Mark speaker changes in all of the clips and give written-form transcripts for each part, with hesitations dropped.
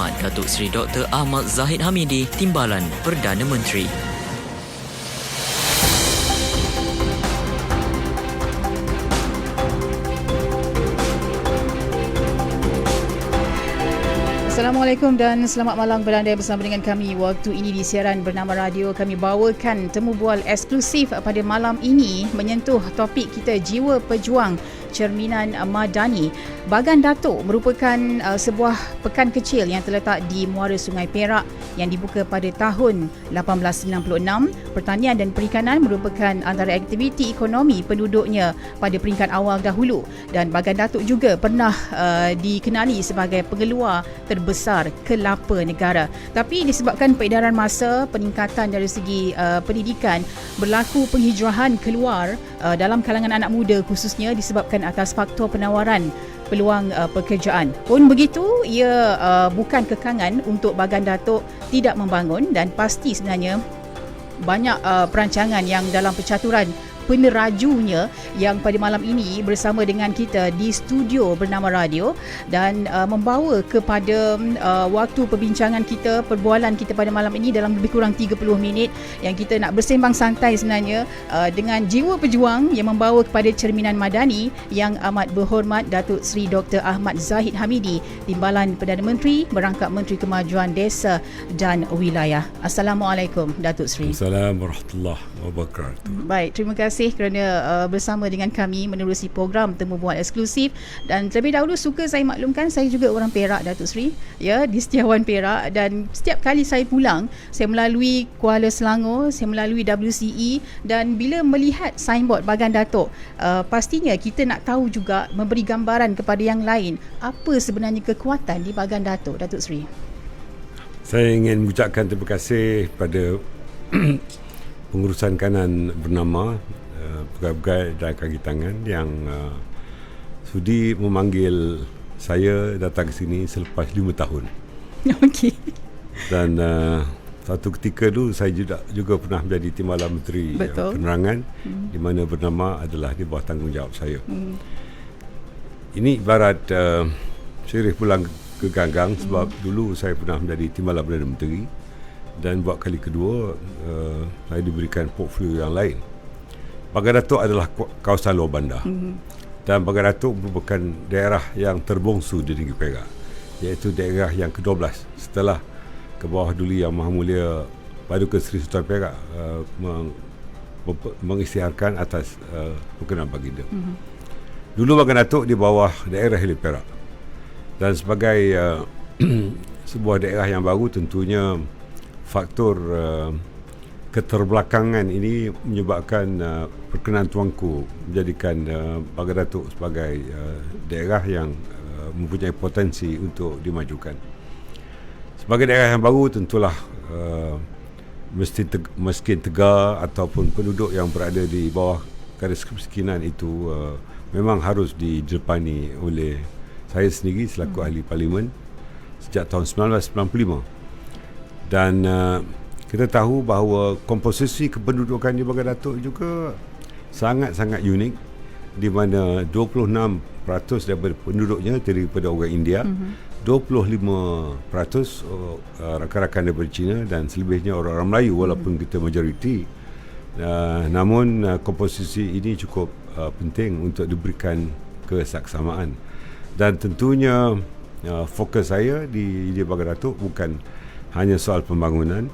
Speaker 1: Berhormat Datuk Seri Dr. Ahmad Zahid Hamidi, Timbalan Perdana Menteri.
Speaker 2: Assalamualaikum dan selamat malam kepada anda bersama dengan kami. Waktu ini di siaran Bernama Radio, kami bawakan temu bual eksklusif pada malam ini menyentuh topik kita, Jiwa Pejuang Cerminan Madani. Bagan Datuk merupakan sebuah pekan kecil yang terletak di muara Sungai Perak yang dibuka pada tahun 1896. Pertanian dan perikanan merupakan antara aktiviti ekonomi penduduknya pada peringkat awal dahulu, dan Bagan Datuk juga pernah dikenali sebagai pengeluar terbesar kelapa negara. Tapi disebabkan peredaran masa, peningkatan dari segi pendidikan, berlaku penghijrahan keluar dalam kalangan anak muda khususnya disebabkan atas faktor penawaran peluang pekerjaan. Pun begitu, ia bukan kekangan untuk Bagan Datuk tidak membangun, dan pasti sebenarnya banyak perancangan yang dalam percaturan penerajunya yang pada malam ini bersama dengan kita di studio Bernama Radio, dan membawa kepada waktu perbincangan kita, perbualan kita pada malam ini dalam lebih kurang 30 minit yang kita nak bersembang santai sebenarnya dengan jiwa pejuang yang membawa kepada cerminan madani yang amat berhormat Datuk Seri Dr. Ahmad Zahid Hamidi, Timbalan Perdana Menteri merangkap Menteri Kemajuan Desa dan Wilayah. Assalamualaikum Datuk Seri.
Speaker 3: Assalamualaikum warahmatullahi wabarakatuh.
Speaker 2: Baik, terima kasih kerana bersama dengan kami menerusi program Temu Bual eksklusif. Dan terlebih dahulu suka saya maklumkan, saya juga orang Perak Datuk Seri, ya, di Setiawan Perak, dan setiap kali saya pulang saya melalui Kuala Selangor, saya melalui WCE, dan bila melihat signboard Bagan Datuk, pastinya kita nak tahu juga, memberi gambaran kepada yang lain apa sebenarnya kekuatan di Bagan Datuk Datuk Seri.
Speaker 3: Saya ingin mengucapkan terima kasih pada pengurusan kanan bernama pegawai dan kaki tangan yang sudi memanggil saya datang ke sini selepas 5 tahun.
Speaker 2: Okey.
Speaker 3: Dan satu ketika tu saya juga pernah menjadi Timbalan Menteri Penerangan, di mana bernama adalah di bawah tanggungjawab saya. Ini ibarat sirih pulang ke ganggang, sebab dulu saya pernah menjadi Timbalan Perdana Menteri, dan buat kali kedua saya diberikan portfolio yang lain. Bagan Datuk adalah kawasan luar bandar, dan Bagan Datuk merupakan daerah yang terbongsu di negeri Perak, iaitu daerah yang ke-12 setelah ke bawah Duli Yang Maha Mulia Paduka Seri Sultan Perak mengisytiharkan atas perkenan baginda. Dulu Bagan Datuk di bawah daerah Hilir Perak, dan sebagai sebuah daerah yang baru, tentunya faktor keterbelakangan ini menyebabkan perkenan tuanku menjadikan Bagan Datuk sebagai daerah yang mempunyai potensi untuk dimajukan. Sebagai daerah yang baru, tentulah miskin tegar ataupun penduduk yang berada di bawah garis kemiskinan itu memang harus didepani oleh saya sendiri selaku ahli parlimen sejak tahun 1995. Dan kita tahu bahawa komposisi kependudukan di Bagan Datuk juga sangat-sangat unik, di mana 26% daripada penduduknya daripada orang India, 25% rakan-rakan daripada Cina, dan selebihnya orang-orang Melayu, walaupun kita majoriti. Namun komposisi ini cukup penting untuk diberikan kesaksamaan. Dan tentunya fokus saya di Bagan Datuk bukan hanya soal pembangunan.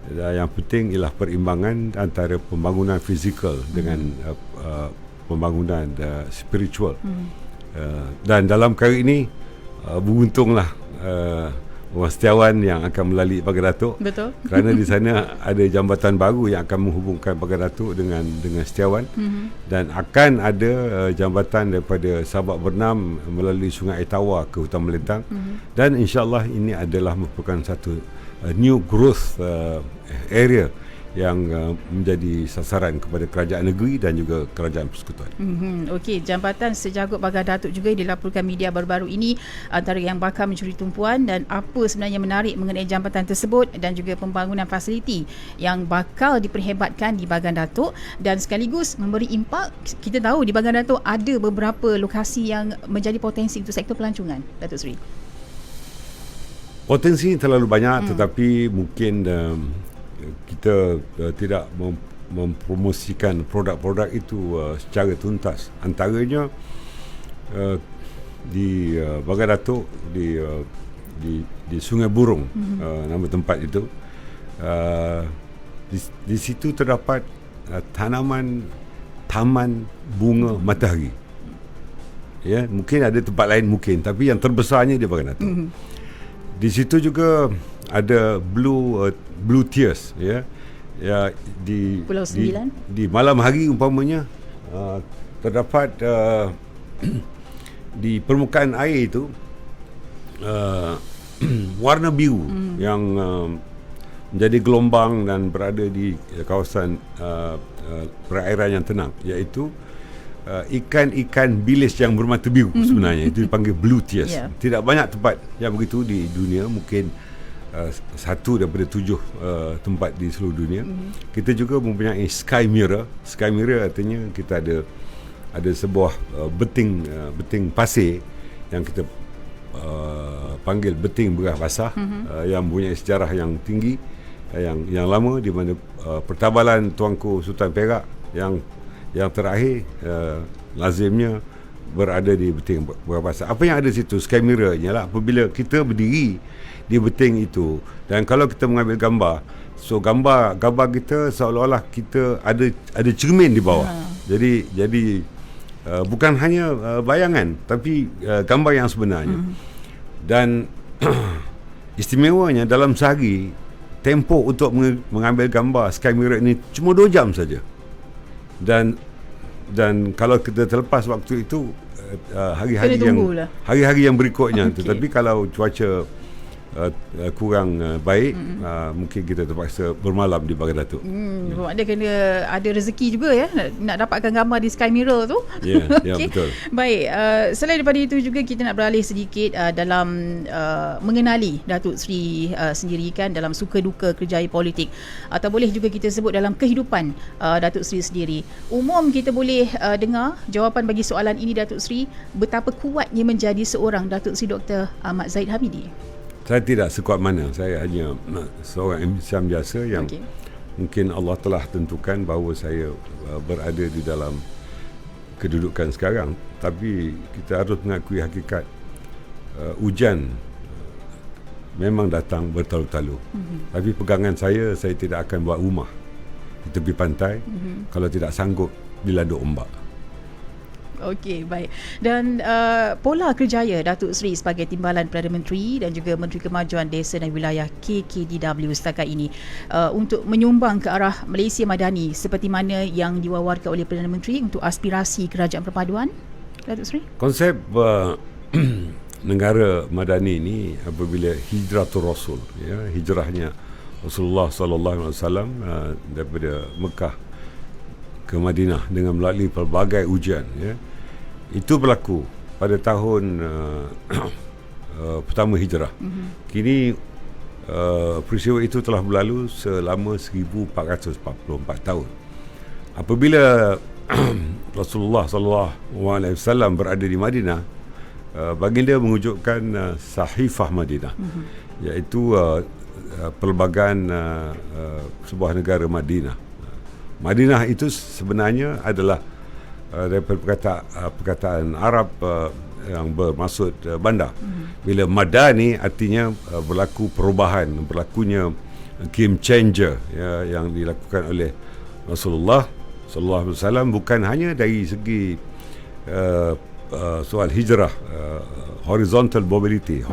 Speaker 3: Yang penting ialah perimbangan antara pembangunan fizikal dengan pembangunan spiritual. Dan dalam kali ini beruntunglah orang Setiawan yang akan melalui Bagan Datuk.
Speaker 2: Betul.
Speaker 3: Kerana di sana ada jambatan baru yang akan menghubungkan Bagan Datuk dengan Setiawan, dan akan ada jambatan daripada Sabak Bernam melalui Sungai Etawa ke Hutan Melintang, dan insya-Allah ini adalah merupakan satu new growth area yang menjadi sasaran kepada kerajaan negeri dan juga kerajaan persekutuan.
Speaker 2: Okey, jambatan sejagut Bagan Datuk juga dilaporkan media baru-baru ini antara yang bakal mencuri tumpuan, dan apa sebenarnya menarik mengenai jambatan tersebut dan juga pembangunan fasiliti yang bakal diperhebatkan di Bagan Datuk, dan sekaligus memberi impak. Kita tahu di Bagan Datuk ada beberapa lokasi yang menjadi potensi untuk sektor pelancongan, Datuk Seri.
Speaker 3: Potensi terlalu banyak, tetapi mungkin kita tidak mempromosikan produk-produk itu secara tuntas. Antaranya di Bagan Datuk, di Sungai Burung, nama tempat itu. Di situ terdapat taman bunga matahari. Ya, mungkin ada tempat lain mungkin, tapi yang terbesarnya di Bagan Datuk. Di situ juga ada blue tears, ya. Ya, di
Speaker 2: Pulau Sembilan.
Speaker 3: Di malam hari umpamanya terdapat di permukaan air itu warna biru yang menjadi gelombang dan berada di kawasan perairan yang tenang, iaitu ikan-ikan bilis yang bermata biru sebenarnya. Itu dipanggil blue tears. Tidak banyak tempat yang begitu di dunia, mungkin satu daripada 7 tempat di seluruh dunia. Kita juga mempunyai sky mirror. Sky mirror artinya kita ada sebuah beting pasir yang kita panggil beting berah basah, yang mempunyai sejarah yang tinggi, yang lama, di mana pertabalan Tuanku Sultan Perak yang terakhir lazimnya berada di beting berah basah. Apa yang ada di situ, sky mirror ialah apabila kita berdiri di beting itu, dan kalau kita mengambil gambar, so gambar kita seolah-olah kita ada cermin di bawah. Jadi bukan hanya bayangan, tapi gambar yang sebenarnya. Dan istimewanya dalam sehari, tempoh untuk mengambil gambar sky mirror ini cuma 2 jam saja. Dan kalau kita terlepas waktu itu, hari-hari yang berikutnya. Tetapi kalau cuaca kurang baik, mungkin kita terpaksa bermalam di Bagan Datuk.
Speaker 2: Ada kena ada rezeki juga ya, nak dapatkan gambar di sky mirror tu.
Speaker 3: Ya, betul.
Speaker 2: Baik, selain daripada itu juga kita nak beralih sedikit dalam mengenali Datuk Seri sendiri kan, dalam suka duka kerjaya politik, atau boleh juga kita sebut dalam kehidupan Datuk Seri sendiri. Umum kita boleh dengar jawapan bagi soalan ini, Datuk Seri, betapa kuatnya menjadi seorang Datuk Seri Dr. Ahmad Zahid Hamidi.
Speaker 3: Saya tidak sekuat mana. Saya hanya seorang insan biasa yang mungkin Allah telah tentukan bahawa saya berada di dalam kedudukan sekarang. Tapi kita harus mengakui hakikat, hujan memang datang bertalu-talu. Tapi pegangan saya tidak akan buat rumah di tepi pantai kalau tidak sanggup diladuk ombak.
Speaker 2: Okey, baik. Dan pola kerjaya Datuk Seri sebagai Timbalan Perdana Menteri dan juga Menteri Kemajuan Desa dan Wilayah KKDW setakat ini untuk menyumbang ke arah Malaysia Madani seperti mana yang diwawarkan oleh Perdana Menteri untuk aspirasi kerajaan perpaduan, Datuk Seri?
Speaker 3: Konsep negara Madani ini apabila hijratul Rasul, ya, hijrahnya Rasulullah sallallahu alaihi wasallam daripada Mekah ke Madinah dengan melalui pelbagai ujian, ya. Itu berlaku pada tahun pertama hijrah. Kini peristiwa itu telah berlalu selama 1444 tahun. Apabila Rasulullah SAW berada di Madinah, baginda mewujudkan Sahifah Madinah, iaitu pelbagan sebuah negara Madinah. Madinah itu sebenarnya adalah daripada perkataan Arab yang bermaksud bandar. Bila Madani artinya berlaku perubahan, berlakunya game changer, ya, yang dilakukan oleh Rasulullah sallallahu alaihi wasallam, bukan hanya dari segi soal hijrah, horizontal mobility,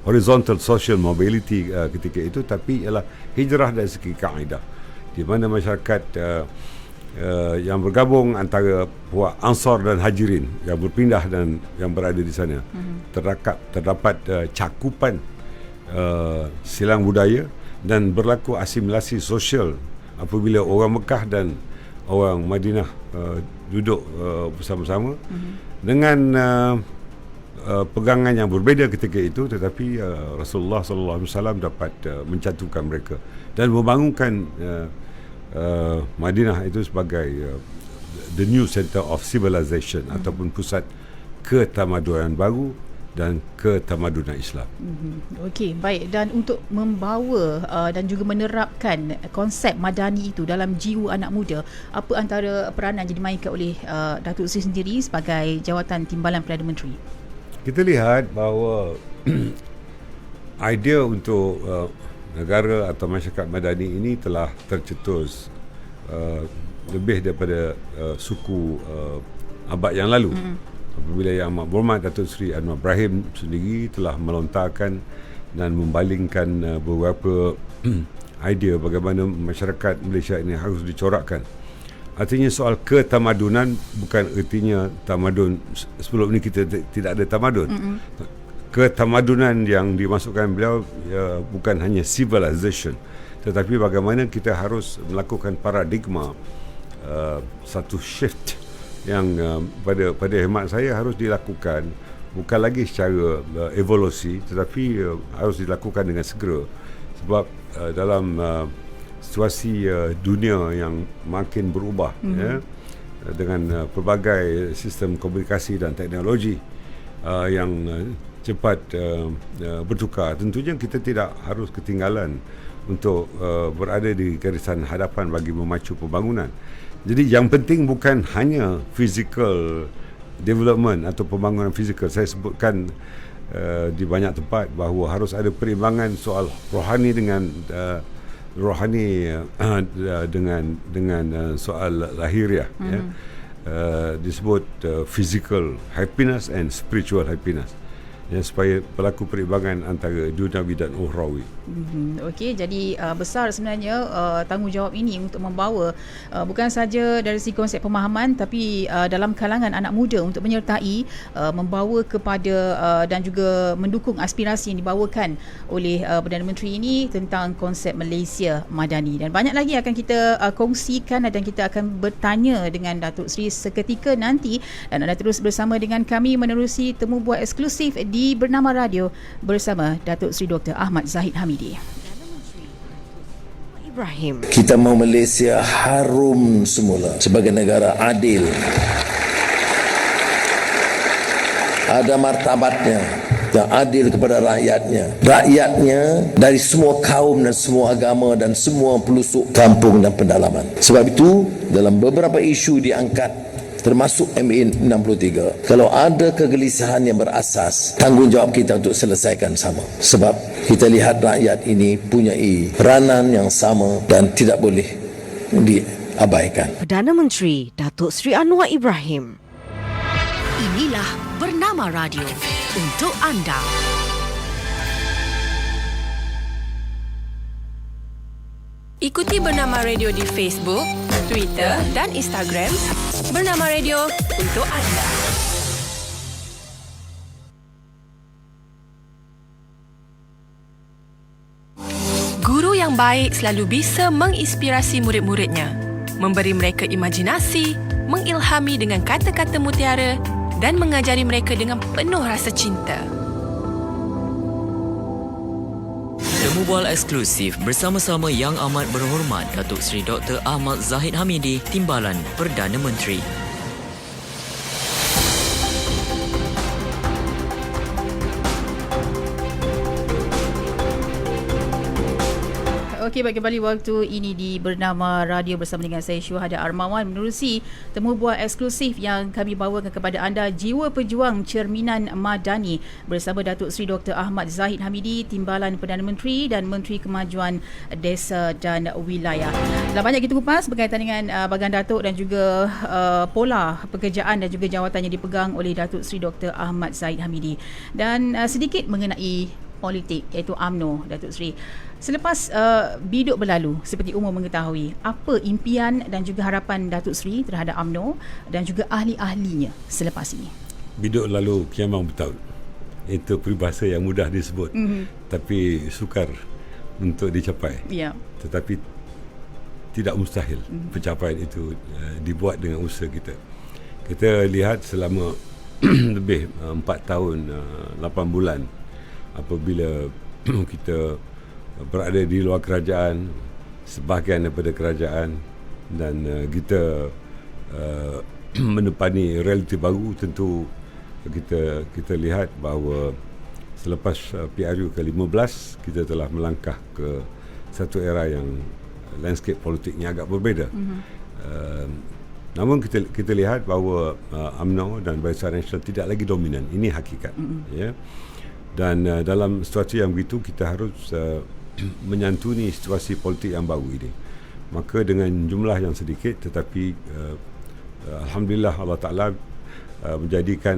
Speaker 3: horizontal social mobility ketika itu, tapi ialah hijrah dari segi kaedah, di mana masyarakat yang bergabung antara puak Ansar dan Hajirin yang berpindah dan yang berada di sana, terdapat cakupan silang budaya dan berlaku asimilasi sosial apabila orang Mekah dan orang Madinah duduk bersama-sama dengan pegangan yang berbeza ketika itu, tetapi Rasulullah SAW dapat mencantumkan mereka dan membangunkan Madinah itu sebagai the new center of civilization, ataupun pusat ketamadunan baru dan ketamadunan Islam.
Speaker 2: Okey, baik. Dan untuk membawa dan juga menerapkan konsep madani itu dalam jiwa anak muda, apa antara peranan yang dimainkan oleh Datuk Seri sendiri sebagai jawatan timbalan Perdana Menteri?
Speaker 3: Kita lihat bahawa idea untuk negara atau masyarakat madani ini telah tercetus lebih daripada suku abad yang lalu. Apabila Yang Amat Berhormat Datuk Seri Anwar Ibrahim sendiri telah melontarkan dan membalingkan beberapa idea bagaimana masyarakat Malaysia ini harus dicorakkan. Artinya soal ketamadunan bukan artinya tamadun sebelum ini kita tidak ada tamadun. Ketamadunan yang dimasukkan beliau bukan hanya civilization, tetapi bagaimana kita harus melakukan paradigma, satu shift yang pada hemat saya harus dilakukan bukan lagi secara evolusi, tetapi harus dilakukan dengan segera, sebab dalam situasi dunia yang makin berubah dengan pelbagai sistem komunikasi dan teknologi yang cepat bertukar, tentunya kita tidak harus ketinggalan untuk berada di garisan hadapan bagi memacu pembangunan. Jadi yang penting bukan hanya physical development atau pembangunan fizikal. Saya sebutkan di banyak tempat bahawa harus ada perimbangan soal rohani dengan soal lahiriah. Disebut physical happiness and spiritual happiness. Supaya berlaku perimbangan antara duniawi dan ukhrawi.
Speaker 2: Okey, jadi besar sebenarnya tanggungjawab ini untuk membawa bukan saja dari segi konsep pemahaman, tapi dalam kalangan anak muda untuk menyertai, membawa kepada dan juga mendukung aspirasi yang dibawakan oleh Perdana Menteri ini tentang konsep Malaysia Madani. Dan banyak lagi akan kita kongsikan dan kita akan bertanya dengan Datuk Seri seketika nanti, dan anda terus bersama dengan kami menerusi temu bual eksklusif di Bernama Radio bersama Datuk Seri Dr. Ahmad Zahid Hamidi.
Speaker 4: Ibrahim. Kita mahu Malaysia harum semula sebagai negara adil. Ada martabatnya yang adil kepada rakyatnya. Rakyatnya dari semua kaum dan semua agama dan semua pelosok kampung dan pedalaman. Sebab itu dalam beberapa isu diangkat termasuk MA 63. Kalau ada kegelisahan yang berasas, tanggungjawab kita untuk selesaikan sama. Sebab kita lihat rakyat ini punyai peranan yang sama dan tidak boleh diabaikan.
Speaker 5: Perdana Menteri Datuk Seri Anwar Ibrahim.
Speaker 6: Inilah Bernama Radio untuk anda. Ikuti Bernama Radio di Facebook, Twitter dan Instagram. Bernama Radio untuk anda. Guru yang baik selalu bisa menginspirasi murid-muridnya, memberi mereka imajinasi, mengilhami dengan kata-kata mutiara dan mengajari mereka dengan penuh rasa cinta.
Speaker 1: Temu bual eksklusif bersama-sama Yang Amat Berhormat Datuk Seri Dr. Ahmad Zahid Hamidi, Timbalan Perdana Menteri.
Speaker 2: Okey, baik, kembali waktu ini di Bernama Radio bersama dengan saya Syuhada Armawan menerusi temu bual eksklusif yang kami bawakan kepada anda, Jiwa Pejuang Cerminan Madani bersama Datuk Seri Dr. Ahmad Zahid Hamidi, Timbalan Perdana Menteri dan Menteri Kemajuan Desa dan Wilayah. Dah banyak kita kupas berkaitan dengan bagan Datuk dan juga pola pekerjaan dan juga jawatan yang dipegang oleh Datuk Seri Dr. Ahmad Zahid Hamidi. Dan sedikit mengenai politik, iaitu UMNO, Datuk Seri. Selepas biduk berlalu, seperti umum mengetahui, apa impian dan juga harapan Datuk Seri terhadap UMNO dan juga ahli-ahlinya selepas ini?
Speaker 3: Biduk lalu kiamang bertahun. Itu peribahasa yang mudah disebut, tapi sukar untuk dicapai.
Speaker 2: Ya.
Speaker 3: Tetapi tidak mustahil pencapaian itu dibuat dengan usaha kita. Kita lihat selama lebih 4 tahun 8 bulan apabila kita berada di luar kerajaan, sebahagian daripada kerajaan, dan kita menepani realiti baru, tentu kita lihat bahawa selepas PRU ke-15 kita telah melangkah ke satu era yang landscape politiknya agak berbeza. Namun kita lihat bahawa UMNO dan Barisan Nasional tidak lagi dominan. Ini hakikat. Ya. Dan dalam situasi yang begitu kita harus menyantuni situasi politik yang baru ini. Maka dengan jumlah yang sedikit tetapi alhamdulillah Allah Ta'ala menjadikan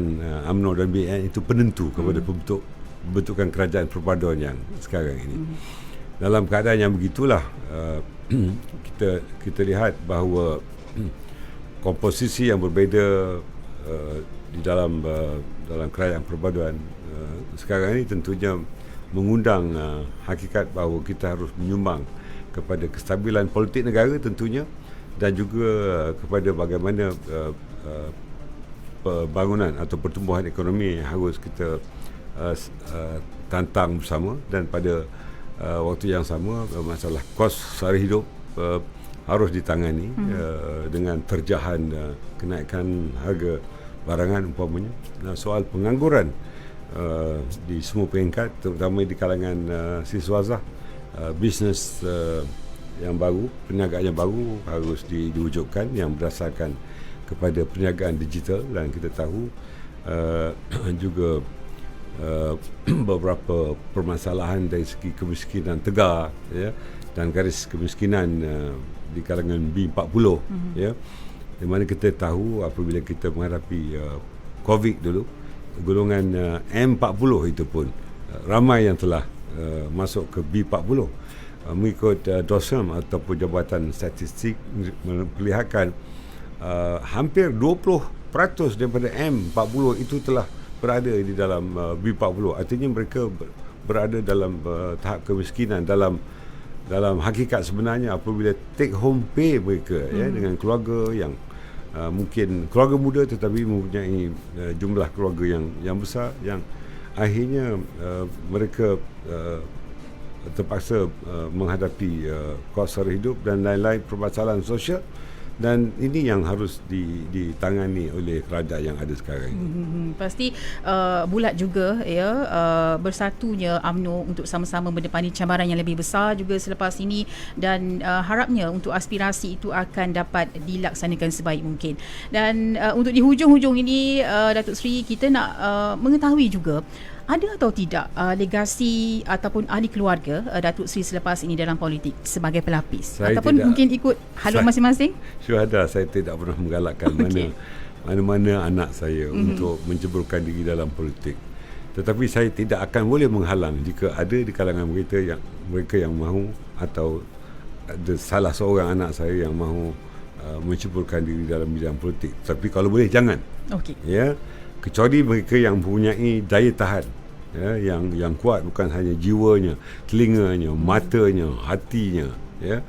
Speaker 3: UMNO dan BN itu penentu kepada pembentukan kerajaan perpaduan yang sekarang ini. Dalam keadaan yang begitulah kita lihat bahawa komposisi yang berbeza di dalam kerajaan perpaduan sekarang ini tentunya mengundang hakikat bahawa kita harus menyumbang kepada kestabilan politik negara tentunya, dan juga kepada bagaimana pembangunan atau pertumbuhan ekonomi yang harus kita tantang bersama. Dan pada waktu yang sama masalah kos sara hidup harus ditangani dengan terjahan kenaikan harga barangan umpamanya. Soal pengangguran di semua peringkat, terutama di kalangan siswazah, bisnes yang baru, perniagaan yang baru harus diwujudkan yang berdasarkan kepada perniagaan digital. Dan kita tahu juga beberapa permasalahan dari segi kemiskinan tegar, ya, dan garis kemiskinan di kalangan B40, ya, di mana kita tahu apabila kita menghadapi COVID dulu, golongan M40 itu pun ramai yang telah masuk ke B40. Mengikut DOSM ataupun Jabatan Statistik memperlihatkan hampir 20% daripada M40 itu telah berada di dalam B40. Artinya mereka berada dalam tahap kemiskinan. Dalam hakikat sebenarnya apabila take home pay mereka, ya, dengan keluarga yang mungkin keluarga muda tetapi mempunyai jumlah keluarga yang besar, yang akhirnya mereka terpaksa menghadapi kos sara hidup dan lain-lain permasalahan sosial. Dan ini yang harus ditangani oleh kerajaan yang ada sekarang ini.
Speaker 2: Pasti bulat juga, ya, bersatunya UMNO untuk sama-sama mendepani cabaran yang lebih besar juga selepas ini, dan harapnya untuk aspirasi itu akan dapat dilaksanakan sebaik mungkin. Dan untuk di hujung-hujung ini, Datuk Seri, kita nak mengetahui juga ada atau tidak legasi ataupun ahli keluarga Datuk Seri selepas ini dalam politik sebagai pelapis,
Speaker 3: saya
Speaker 2: ataupun mungkin ikut haluan masing-masing?
Speaker 3: Syuhada, saya tidak pernah menggalakkan mana-mana anak saya untuk menceburkan diri dalam politik. Tetapi saya tidak akan boleh menghalang jika ada di kalangan mereka yang mahu, atau ada salah seorang anak saya yang mahu menceburkan diri dalam bidang politik. Tapi kalau boleh jangan. Ya, kecuali mereka yang mempunyai daya tahan, ya, yang kuat, bukan hanya jiwanya, telinganya, matanya, hatinya, ya.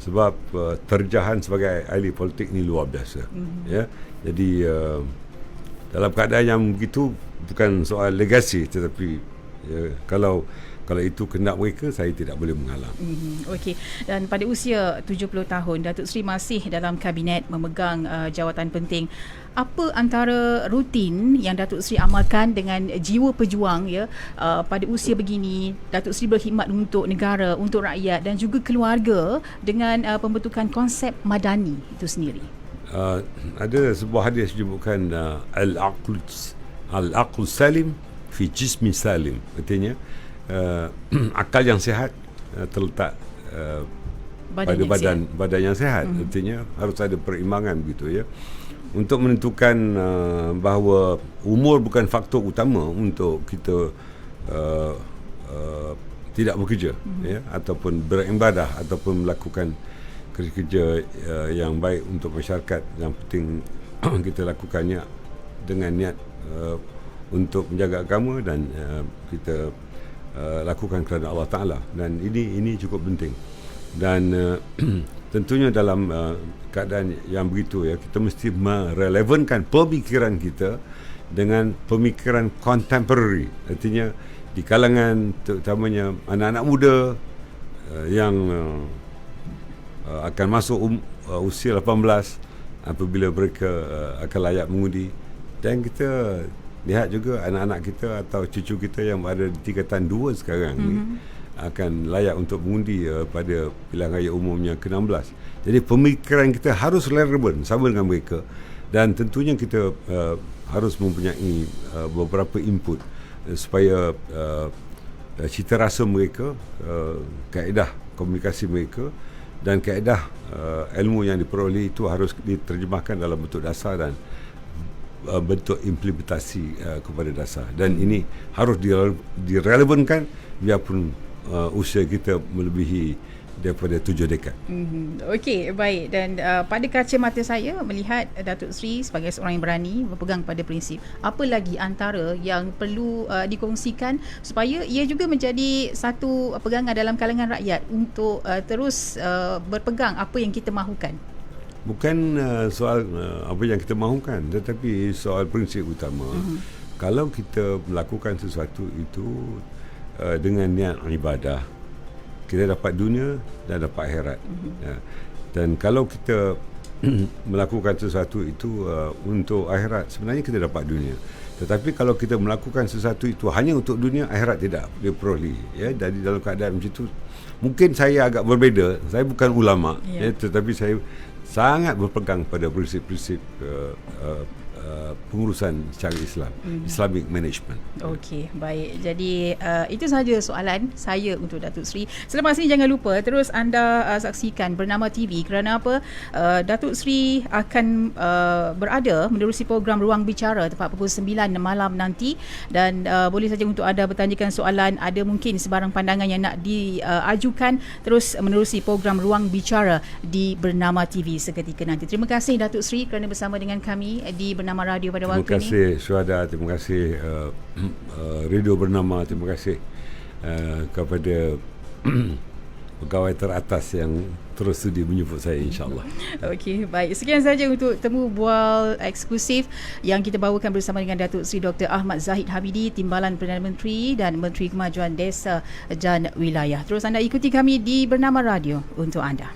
Speaker 3: Sebab terjahan sebagai ahli politik ni luar biasa. Ya. Jadi dalam keadaan yang begitu bukan soal legasi, tetapi ya, kalau itu kehendak mereka, saya tidak boleh menghalang.
Speaker 2: Okey. Dan pada usia 70 tahun, Datuk Seri masih dalam kabinet memegang jawatan penting. Apa antara rutin yang Datuk Seri amalkan dengan jiwa pejuang, ya, pada usia begini? Datuk Seri berkhidmat untuk negara, untuk rakyat dan juga keluarga dengan pembentukan konsep madani itu sendiri.
Speaker 3: Ada sebuah hadis menyebutkan al-aql salim fi jismi salim. Artinya akal yang sihat terletak pada badan yang sihat. Artinya harus ada perimbangan begitu, ya. Untuk menentukan bahawa umur bukan faktor utama untuk kita tidak bekerja, ya, ataupun beribadah ataupun melakukan kerja yang baik untuk masyarakat. Yang penting kita lakukannya dengan niat untuk menjaga agama, dan kita lakukan kerana Allah Ta'ala. Dan ini cukup penting. Dan tentunya dalam keadaan yang begitu, ya, kita mesti merelevankan pemikiran kita dengan pemikiran contemporary. Artinya di kalangan terutamanya anak-anak muda yang akan masuk usia 18, apabila mereka akan layak mengundi, Dan kita lihat juga anak-anak kita atau cucu kita yang berada di tingkatan 2 sekarang ni akan layak untuk mengundi pada pilihan raya umumnya ke-16. Jadi pemikiran kita harus relevan sama dengan mereka, dan tentunya kita harus mempunyai beberapa input supaya cita rasa mereka, kaedah komunikasi mereka dan kaedah ilmu yang diperoleh itu harus diterjemahkan dalam bentuk dasar dan bentuk implementasi kepada dasar, dan ini harus direlevankan biarpun usia kita melebihi daripada 7 dekad.
Speaker 2: Okey, baik. Dan pada kacamata saya melihat Datuk Seri sebagai seorang yang berani berpegang pada prinsip. Apa lagi antara yang perlu dikongsikan supaya ia juga menjadi satu pegangan dalam kalangan rakyat untuk terus berpegang apa yang kita mahukan?
Speaker 3: Bukan soal apa yang kita mahukan, tetapi soal prinsip utama. Kalau kita melakukan sesuatu itu dengan niat ibadah, kita dapat dunia dan dapat akhirat. Dan kalau kita melakukan sesuatu itu untuk akhirat, sebenarnya kita dapat dunia. Tetapi kalau kita melakukan sesuatu itu hanya untuk dunia, akhirat tidak diperoleh. Ya, jadi dalam keadaan macam itu, mungkin saya agak berbeza. Saya bukan ulama, tetapi saya sangat berpegang pada prinsip-prinsip pengurusan secara Islam, Islamic management.
Speaker 2: Okey, baik. Jadi itu sahaja soalan saya untuk Datuk Seri. Selepas ini jangan lupa terus anda saksikan Bernama TV, kerana apa? Datuk Seri akan berada menerusi program Ruang Bicara tepat pukul 9 malam nanti, dan boleh saja untuk anda bertanyakan soalan, ada mungkin sebarang pandangan yang nak diajukan, terus menerusi program Ruang Bicara di Bernama TV seketika nanti. Terima kasih Datuk Seri kerana bersama dengan kami di Bernama Radio pada waktu ini.
Speaker 3: Terima kasih Syuhada, terima kasih Radio Bernama, terima kasih kepada pegawai teratas yang terus sudi menyebut saya, insyaAllah.
Speaker 2: Okey, baik. Sekian saja untuk temu bual eksklusif yang kita bawakan bersama dengan Datuk Seri Dr. Ahmad Zahid Hamidi, Timbalan Perdana Menteri dan Menteri Kemajuan Desa dan Wilayah. Terus anda ikuti kami di Bernama Radio untuk anda.